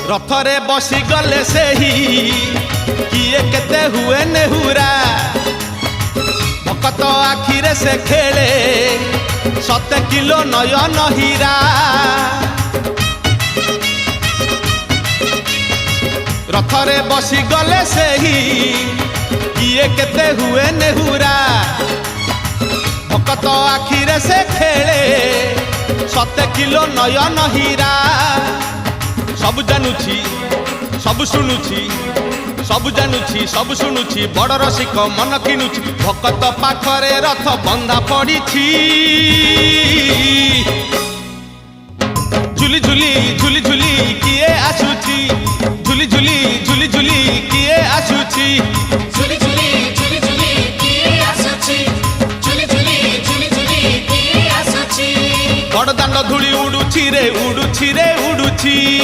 रथरे बसी गले से ही किए केते हुए नेहुरा भकत आखिरे से खेले 7 किलो नयन हीरा रथरे बसी गले से ही किए केते हुए नेहुरा भकत आखिरे से खेले 7 किलो नयन हीरा सब जानुछि सब शुणुछि सब जानुछि सब शुणुछि बड़ रसिक मन किनुछि भकत पाखरे रथ बंधा पड़िछि झुली झुली झुली झुली किए आसुछि झुली झुली झुली झुली किए आसुछि झुली झुली झुली झुली किए आसुछि झुली झुली झुली झुली किए आसुछि बड़ दांड धूली उडुछि रे